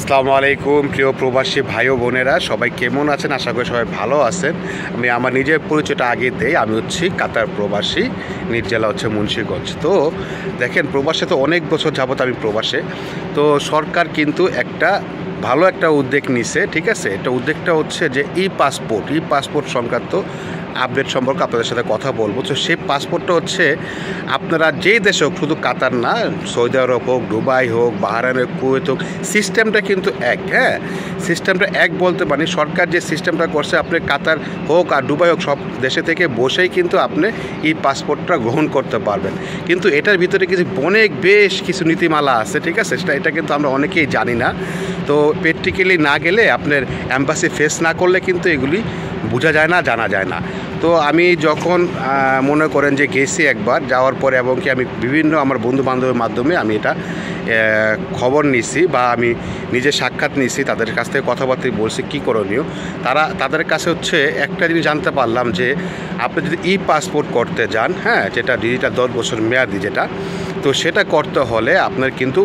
আসসালামু আলাইকুম প্রিয় প্রবাসী ভাই ও বোনেরা, সবাই কেমন আছেন? আশা করি সবাই ভালো আছেন। আমি আমার নিজের পরিচয়টা আগে দেই। আমি হচ্ছি কাতার প্রবাসী, নিজ জেলা হচ্ছে মুন্সিগঞ্জ। তো দেখেন, প্রবাসে তো অনেক বছর যাবত আমি প্রবাসে। তো সরকার কিন্তু ভালো একটা উদ্যোগ নিছে, ঠিক আছে। এটা উদ্যোগটা হচ্ছে যে ই পাসপোর্ট সংক্রান্ত আপডেট সম্পর্কে আপনাদের সাথে কথা বলবো। তো সেই পাসপোর্টটা হচ্ছে আপনারা যেই দেশে হোক, শুধু কাতার না, সৌদি আরব হোক, দুবাই হোক, বাহরাইন হোক, কুয়েত হোক, সিস্টেমটা কিন্তু এক। সিস্টেমটা এক বলতে মানে সরকার যে সিস্টেমটা করছে, আপনি কাতার হোক আর দুবাই হোক, সব দেশে থেকে বসেই কিন্তু আপনি এই পাসপোর্টটা গ্রহণ করতে পারবেন। কিন্তু এটার ভিতরে বেশ কিছু নীতিমালা আছে, ঠিক আছে। এটা কিন্তু আমরা অনেকেই জানি না। তো প্র্যাকটিক্যালি না গেলে, আপনার অ্যাম্বাসি ফেস না করলে কিন্তু এগুলি বোঝা যায় না, জানা যায় না। তো আমি যখন মনে করেন যে গেছি একবার, যাওয়ার পরে এবং কি আমি বিভিন্ন আমার বন্ধু বান্ধবের মাধ্যমে আমি এটা খবর নিছি, বা আমি নিজে সাক্ষাৎ নিছি, তাদের কাছ থেকে কথাবার্তা বলছি কী করণীয়। তাদের কাছে হচ্ছে একটা জিনিস জানতে পারলাম যে আপনি যদি পাসপোর্ট করতে যান, যেটা ডিজিটাল 10 বছর মেয়াদি যেটা, তো সেটা করতে হলে আপনার কিন্তু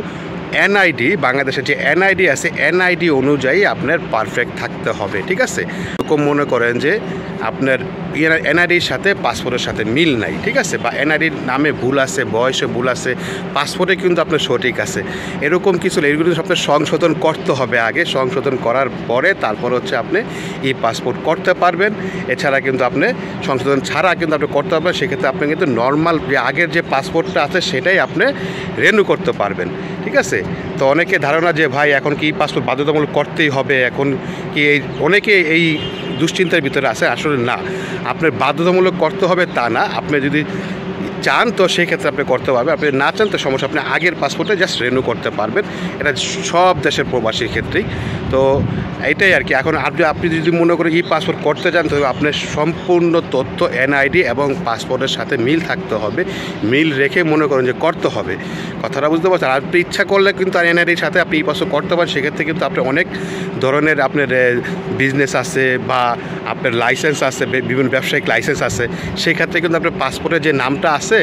এনআইডি, বাংলাদেশের যে এনআইডি আছে, এনআইডি অনুযায়ী আপনার পারফেক্ট থাকতে হবে, ঠিক আছে। এরকম মনে করেন যে আপনার এনআইডির সাথে পাসপোর্টের সাথে মিল নাই, ঠিক আছে, বা এনআইডির নামে ভুল আছে, বয়সে ভুল আছে, পাসপোর্টে কিন্তু আপনার সঠিক আছে, এরকম কিছু এগুলো আপনার সংশোধন করতে হবে আগে। সংশোধন করার পরে তারপর হচ্ছে আপনি পাসপোর্ট করতে পারবেন। এছাড়া কিন্তু আপনি সংশোধন ছাড়া কিন্তু আপনি করতে পারবেন। সেক্ষেত্রে আপনি কিন্তু নর্মাল যে আগের যে পাসপোর্টটা আছে সেটাই আপনি রিনিউ করতে পারবেন, ঠিক আছে। তো অনেকে ধারণা যে ভাই এখন কি পাসপোর্ট বাধ্যতামূলক করতেই হবে, এখন কি অনেকে এই দুশ্চিন্তার ভিতরে আছে। আসলে না, আপনার বাধ্যতামূলক করতে হবে তা না। আপনি যদি চান তো সেক্ষেত্রে আপনি করতে পারবেন, আপনি না চান তো সমস্যা, আপনি আগের পাসপোর্টে জাস্ট রিনিউ করতে পারবেন। এটা সব দেশের প্রবাসীর ক্ষেত্রেই। তো এটাই আর কি। এখন আপনি যদি মনে করেন পাসপোর্ট করতে চান, তো আপনার সম্পূর্ণ তথ্য এনআইডি এবং পাসপোর্টের সাথে মিল থাকতে হবে। মিল রেখে মনে করেন যে করতে হবে। কথাটা বুঝতে পারছেন? আর আপনি ইচ্ছা করলে কিন্তু আর এনআইডির সাথে আপনি পাসপোর্ট করতে পারেন। সেক্ষেত্রে কিন্তু আপনি অনেক ধরনের আপনার বিজনেস আছে, বা আপনার লাইসেন্স আছে, বিভিন্ন ব্যবসায়িক লাইসেন্স আছে, সেক্ষেত্রে কিন্তু আপনার পাসপোর্টের যে নামটা আছে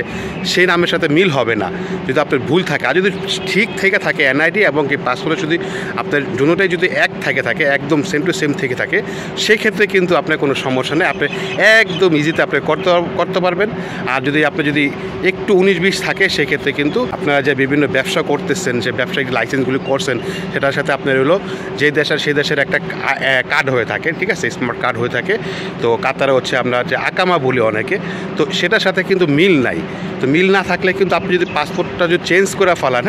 সেই নামের সাথে মিল হবে না যদি আপনার ভুল থাকে। আর যদি ঠিক থেকে থাকে এনআইডি এবং কি পাসপোর্টে যদি আপনার দুটোটাই যদি এক থাকে একদম সেম টু সেম থেকে থাকে, সেক্ষেত্রে কিন্তু আপনার কোনো সমস্যা নেই, আপনি একদম ইজিতে আপনি করতে পারবেন। আর আপনি যদি একটু 19-20 থাকে, সেক্ষেত্রে কিন্তু আপনারা যে বিভিন্ন ব্যবসা করতেছেন, যে ব্যবসায়িক লাইসেন্সগুলি করছেন, সেটার সাথে আপনার হলো যে দেশের সেই দেশের একটা কার্ড হয়ে থাকে, ঠিক আছে, স্মার্ট কার্ড হয়ে থাকে। তো কাতারে হচ্ছে আমরা যে আকামা বলি অনেকে, তো সেটার সাথে কিন্তু মিল নাই। তো মিল না থাকলে কিন্তু আপনি যদি পাসপোর্টটা যদি চেঞ্জ করে ফেলান,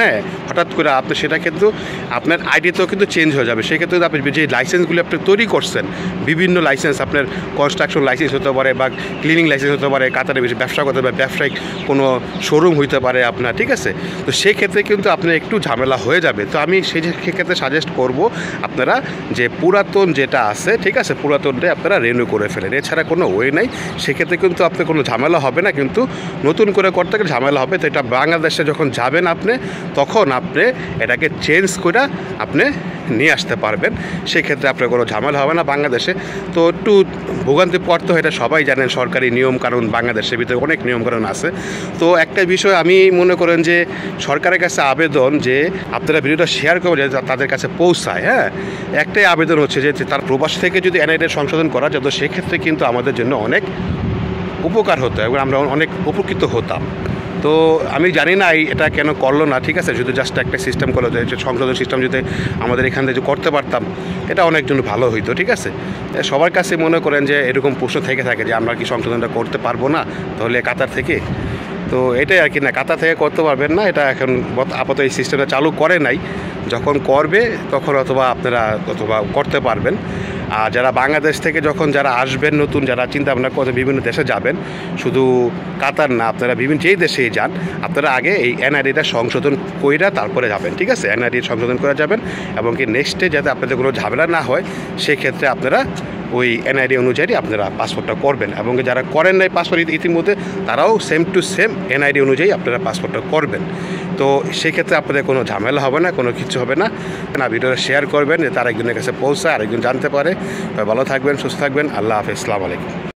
হঠাৎ করে আপনি, সেটা কিন্তু আপনার আইডিতেও কিন্তু চেঞ্জ হয়ে যাবে। সেক্ষেত্রে আপনি যে লাইসেন্সগুলি আপনি তৈরি করছেন, বিভিন্ন লাইসেন্স, আপনার কনস্ট্রাকশন লাইসেন্স হতে পারে, বা ক্লিনিং লাইসেন্স হতে পারে, কাতারে বেশি ব্যবসা করতে পারে, ব্যবসায়িক কোনো শোরুম হইতে পারে আপনার, ঠিক আছে। তো সেক্ষেত্রে কিন্তু আপনার একটু ঝামেলা হয়ে যাবে। তো আমি সেক্ষেত্রে সাজেস্ট করব আপনারা যে পুরাতন যেটা আছে, ঠিক আছে, পুরাতনটাই আপনারা রিনিউ করে ফেলেন। এছাড়া কোনো ওয়ে নাই। সেক্ষেত্রে কিন্তু আপনার কোনো ঝামেলা হবে না, কিন্তু নতুন করে করতে গেলে ঝামেলা হবে। তো এটা বাংলাদেশে যখন যাবেন আপনি, তখন আপনি এটাকে চেঞ্জ করে আপনি নিয়ে আসতে পারবেন। সেক্ষেত্রে আপনার কোনো ঝামেলা হবে না বাংলাদেশে। তো একটু ভোগান্তি পড়তে হয়, এটা সবাই জানেন। সরকারি নিয়মকানুন বাংলাদেশের ভিতরে অনেক নিয়মকানুন আছে। তো একটা বিষয় আমি মনে করেন যে সরকারের কাছে আবেদন, যে আপনারা ভিডিওটা শেয়ার করবেন যে তাদের কাছে পৌঁছায়। একটাই আবেদন হচ্ছে যে তার প্রবাস থেকে যদি এনআইডি সংশোধন করা যেত, সেক্ষেত্রে কিন্তু আমাদের জন্য অনেক উপকার হতো এবং আমরা অনেক উপকৃত হতাম। তো আমি জানি না এটা কেন করলো না, ঠিক আছে। যদি জাস্ট একটা সিস্টেম করলো, যে সংশোধন সিস্টেম যদি আমাদের এখান থেকে করতে পারতাম, এটা অনেক জন্য ভালো হইতো, ঠিক আছে। সবার কাছে মনে করেন যে এরকম প্রশ্ন থেকে থাকে যে আমরা কি সংশোধনটা করতে পারবো না তাহলে কাতার থেকে। তো এটাই আর কি, না, কাতার থেকে করতে পারবেন না, এটা এখন আপাতত এই সিস্টেমটা চালু করে নাই। যখন করবে তখন আপনারা করতে পারবেন। আর যারা বাংলাদেশ থেকে যারা আসবেন, নতুন যারা চিন্তা ভাবনা করে বিভিন্ন দেশে যাবেন, শুধু কাতার না, আপনারা বিভিন্ন যেই দেশেই যান, আপনারা আগে এই এনআইডিটা সংশোধন কইরা তারপরে যাবেন, ঠিক আছে। এনআইডি সংশোধন করে যাবেন, এবং কি নেক্সটে যাতে আপনাদের কোনো ঝামেলা না হয়, সেক্ষেত্রে আপনারা ওই এনআইডি অনুযায়ী আপনারা পাসপোর্টটা করবেন। এবং যারা করেন নাই পাসপোর্ট ইতিমধ্যে, তারাও সেম টু সেম এনআইডি অনুযায়ী আপনারা পাসপোর্টটা করবেন। তো সেক্ষেত্রে আপনাদের কোনো ঝামেলা হবে না, কোনো কিছু হবে না। ভিডিওটা শেয়ার করবেন যে তার একজনের কাছে পৌঁছায়, আরেকজন জানতে পারে। ভালো থাকবেন, সুস্থ থাকবেন। আল্লাহ হাফেজ, আসসালামু আলাইকুম।